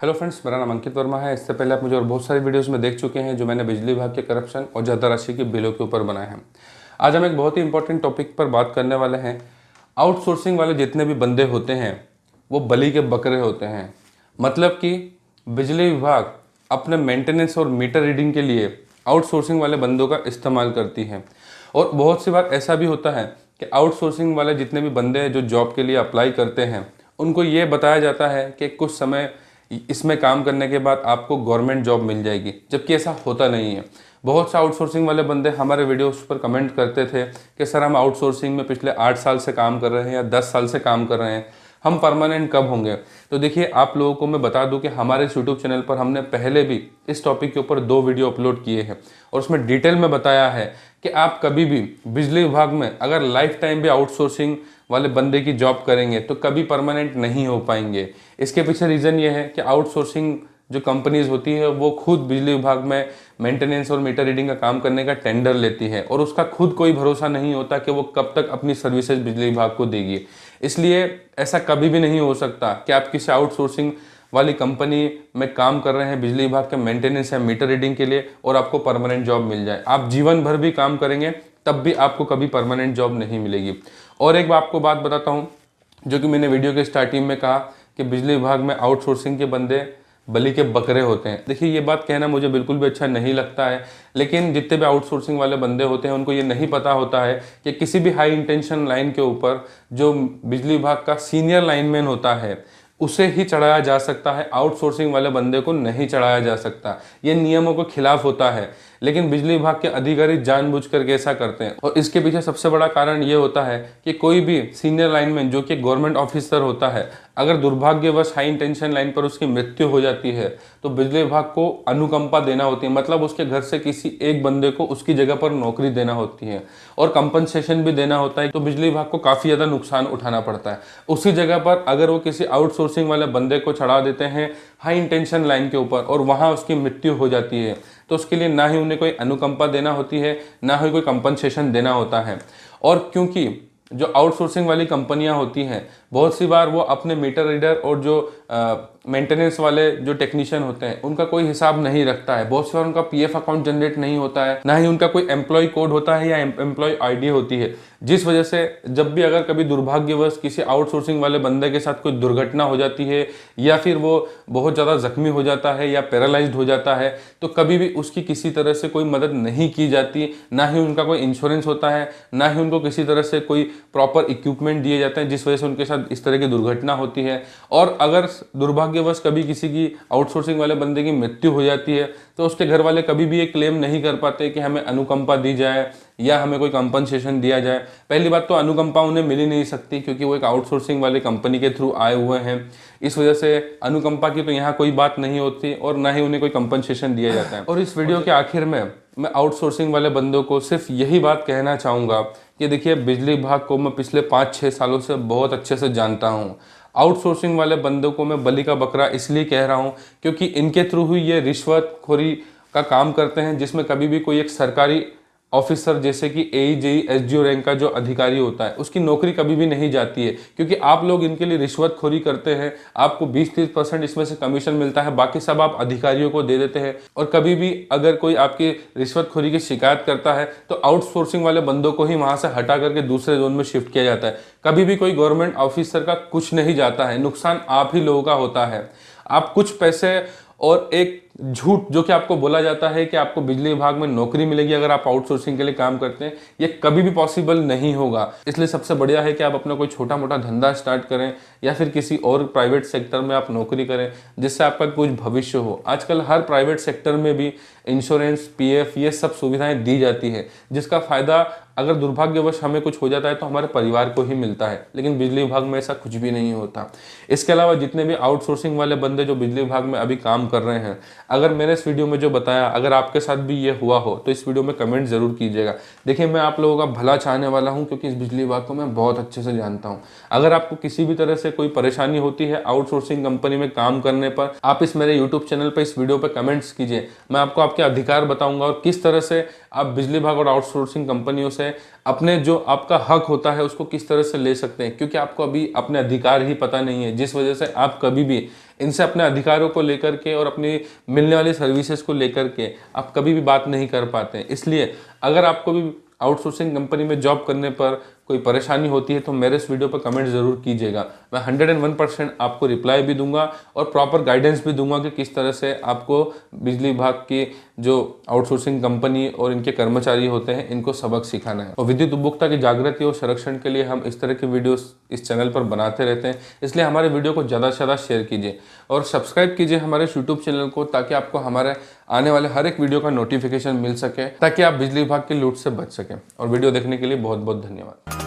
Hello friends, मेरा नाम अंकित वर्मा है। इससे पहले आप मुझे और बहुत सारी वीडियोस में देख चुके हैं जो मैंने बिजली विभाग के करप्शन और ज़्यादा राशि के बिलों के ऊपर बनाए हैं। आज हम एक बहुत ही इंपॉर्टेंट टॉपिक पर बात करने वाले हैं। आउटसोर्सिंग वाले जितने भी बंदे होते हैं वो बलि के बकरे होते हैं। मतलब कि बिजली विभाग अपने मेंटेनेंस और मीटर रीडिंग के लिए आउटसोर्सिंग वाले बंदों का इस्तेमाल करती है। और बहुत सी बार ऐसा भी होता है कि आउटसोर्सिंग वाले जितने भी बंदे हैं जो जॉब के लिए अप्लाई करते हैं, उनको ये बताया जाता है कि कुछ समय इसमें काम करने के बाद आपको गवर्नमेंट जॉब मिल जाएगी, जबकि ऐसा होता नहीं है। बहुत से आउटसोर्सिंग वाले बंदे हमारे वीडियोस पर कमेंट करते थे कि सर हम आउटसोर्सिंग में पिछले 8 साल से काम कर रहे हैं या 10 साल से काम कर रहे हैं, हम परमानेंट कब होंगे। तो देखिए, आप लोगों को मैं बता दूं कि हमारे इस यूट्यूब चैनल पर हमने पहले भी इस टॉपिक के ऊपर 2 वीडियो अपलोड किए हैं और उसमें डिटेल में बताया है कि आप कभी भी बिजली विभाग में अगर लाइफ टाइम भी आउटसोर्सिंग वाले बंदे की जॉब करेंगे तो कभी परमानेंट नहीं हो पाएंगे। इसके पीछे रीज़न ये है कि आउटसोर्सिंग जो कंपनीज होती है वो खुद बिजली विभाग में मेंटेनेंस और मीटर रीडिंग का काम करने का टेंडर लेती है और उसका खुद कोई भरोसा नहीं होता कि वो कब तक अपनी सर्विसेज बिजली विभाग को देगी। इसलिए ऐसा कभी भी नहीं हो सकता कि आप किसी आउटसोर्सिंग वाली कंपनी में काम कर रहे हैं बिजली विभाग के मेंटेनेंस या मीटर रीडिंग के लिए और आपको परमानेंट जॉब मिल जाए। आप जीवन भर भी काम करेंगे तब भी आपको कभी परमानेंट जॉब नहीं मिलेगी। और एक आपको बात बताता हूँ, जो कि मैंने वीडियो के स्टार्टिंग में कहा कि बिजली विभाग में आउटसोर्सिंग के बंदे बलि के बकरे होते हैं। देखिए, ये बात कहना मुझे बिल्कुल भी अच्छा नहीं लगता है, लेकिन जितने भी आउटसोर्सिंग वाले बंदे होते हैं उनको ये नहीं पता होता है कि किसी भी हाई इंटेंशन लाइन के ऊपर जो बिजली विभाग का सीनियर लाइनमैन होता है उसे ही चढ़ाया जा सकता है, आउटसोर्सिंग वाले बंदे को नहीं चढ़ाया जा सकता। ये नियमों के खिलाफ होता है, लेकिन बिजली विभाग के अधिकारी जानबूझ करके ऐसा करते हैं। और इसके पीछे सबसे बड़ा कारण ये होता है कि कोई भी सीनियर लाइनमैन जो कि गवर्नमेंट ऑफिसर होता है, अगर दुर्भाग्यवश हाई इंटेंशन लाइन पर उसकी मृत्यु हो जाती है तो बिजली विभाग को अनुकंपा देना होती है। मतलब उसके घर से किसी एक बंदे को उसकी जगह पर नौकरी देना होती है और कंपनसेशन भी देना होता है। तो बिजली विभाग को काफ़ी ज़्यादा नुकसान उठाना पड़ता है। उसी जगह पर अगर वो किसी आउटसोर्सिंग वाले बंदे को चढ़ा देते हैं हाई इंटेंशन लाइन के ऊपर और वहाँ उसकी मृत्यु हो जाती है, तो उसके लिए ना ही उन्हें कोई अनुकंपा देना होती है, ना ही कोई कंपनसेशन देना होता है। और क्योंकि जो आउटसोर्सिंग वाली कंपनियां होती हैं, बहुत सी बार वो अपने मीटर रीडर और जो मेंटेनेंस वाले जो टेक्नीशियन होते हैं उनका कोई हिसाब नहीं रखता है। बहुत सी बार उनका पीएफ अकाउंट जनरेट नहीं होता है, ना ही उनका कोई एम्प्लॉय कोड होता है या एम्प्लॉय आईडी होती है, जिस वजह से जब भी अगर कभी दुर्भाग्यवश किसी आउटसोर्सिंग वाले बंदे के साथ कोई दुर्घटना हो जाती है या फिर वो बहुत ज़्यादा जख्मी हो जाता है या पैरालाइज्ड हो जाता है, तो कभी भी उसकी किसी तरह से कोई मदद नहीं की जाती। ना ही उनका कोई इंश्योरेंस होता है, ना ही उनको किसी तरह से कोई प्रॉपर इक्विपमेंट दिए जाते हैं, जिस वजह से उनके साथ इस तरह की दुर्घटना होती है। और अगर दुर्भाग्यवश कभी किसी की आउटसोर्सिंग वाले बंदे की मृत्यु हो जाती है तो उसके घर वाले कभी भी ये क्लेम नहीं कर पाते कि हमें अनुकंपा दी जाए या हमें कोई कंपनसेशन दिया जाए। पहली बात तो अनुकंपा उन्हें मिल ही नहीं सकती क्योंकि वो एक आउटसोर्सिंग वाली कंपनी के थ्रू आए हुए हैं। इस वजह से अनुकंपा की तो यहाँ कोई बात नहीं होती और ना ही उन्हें कोई कंपनसेशन दिया जाता है। और इस वीडियो के आखिर में मैं आउटसोर्सिंग वाले बंदों को सिर्फ यही बात कहना चाहूँगा कि देखिए, बिजली विभाग को मैं पिछले 5-6 सालों से बहुत अच्छे से जानता हूँ। आउटसोर्सिंग वाले बंदों को मैं बलि का बकरा इसलिए कह रहा हूँ क्योंकि इनके थ्रू ही ये रिश्वतखोरी का काम करते हैं, जिसमें कभी भी कोई एक सरकारी ऑफिसर जैसे कि एई जेई एसडीओ रैंक का जो अधिकारी होता है उसकी नौकरी कभी भी नहीं जाती है, क्योंकि आप लोग इनके लिए रिश्वतखोरी करते हैं। आपको 20-30% इसमें से कमीशन मिलता है, बाकी सब आप अधिकारियों को दे देते हैं। और कभी भी अगर कोई आपकी रिश्वतखोरी की शिकायत करता है तो आउटसोर्सिंग वाले बंदों को ही वहां से हटा करके दूसरे जोन में शिफ्ट किया जाता है। कभी भी कोई गवर्नमेंट ऑफिसर का कुछ नहीं जाता है, नुकसान आप ही लोगों का होता है। आप कुछ पैसे और एक झूठ जो कि आपको बोला जाता है कि आपको बिजली विभाग में नौकरी मिलेगी अगर आप आउटसोर्सिंग के लिए काम करते हैं, ये कभी भी पॉसिबल नहीं होगा। इसलिए सबसे बढ़िया है कि आप अपना कोई छोटा मोटा धंधा स्टार्ट करें या फिर किसी और प्राइवेट सेक्टर में आप नौकरी करें जिससे आपका कुछ भविष्य हो। आजकल हर प्राइवेट सेक्टर में भी इंश्योरेंस, पीएफ, ये सब सुविधाएं दी जाती है, जिसका फायदा अगर दुर्भाग्यवश हमें कुछ हो जाता है तो हमारे परिवार को ही मिलता है। लेकिन बिजली विभाग में ऐसा कुछ भी नहीं होता। इसके अलावा जितने भी आउटसोर्सिंग वाले बंदे जो बिजली विभाग में अभी काम कर रहे हैं, अगर मैंने इस वीडियो में जो बताया अगर आपके साथ भी ये हुआ हो तो इस वीडियो में कमेंट जरूर कीजिएगा। देखिए, मैं आप लोगों का भला चाहने वाला हूं क्योंकि इस बिजली विभाग को मैं बहुत अच्छे से जानता हूं। अगर आपको किसी भी तरह से कोई परेशानी होती है आउटसोर्सिंग कंपनी में काम करने पर, आप इस मेरे यूट्यूब चैनल पर इस वीडियो पर कमेंट्स कीजिए। मैं आपको आपके अधिकार बताऊंगा और किस तरह से आप बिजली विभाग और आउटसोर्सिंग कंपनियों से अपने जो आपका हक होता है उसको किस तरह से ले सकते हैं, क्योंकि आपको अभी अपने अधिकार ही पता नहीं है, जिस वजह से आप कभी भी इनसे अपने अधिकारों को लेकर के और अपनी मिलने वाली सर्विसेज को लेकर के आप कभी भी बात नहीं कर पाते। इसलिए अगर आपको भी आउटसोर्सिंग कंपनी में जॉब करने पर कोई परेशानी होती है तो मेरे इस वीडियो पर कमेंट ज़रूर कीजिएगा। मैं 101% आपको रिप्लाई भी दूंगा और प्रॉपर गाइडेंस भी दूंगा कि किस तरह से आपको बिजली विभाग की जो आउटसोर्सिंग कंपनी और इनके कर्मचारी होते हैं इनको सबक सिखाना है। और विद्युत उपभोक्ता की जागृति और संरक्षण के लिए हम इस तरह के वीडियोस इस चैनल पर बनाते रहते हैं, इसलिए हमारे वीडियो को ज़्यादा से ज़्यादा शेयर कीजिए और सब्सक्राइब कीजिए हमारे यूट्यूब चैनल को, ताकि आपको हमारे आने वाले हर एक वीडियो का नोटिफिकेशन मिल सके, ताकि आप बिजली विभाग की लूट से बच सकें। और वीडियो देखने के लिए बहुत बहुत धन्यवाद।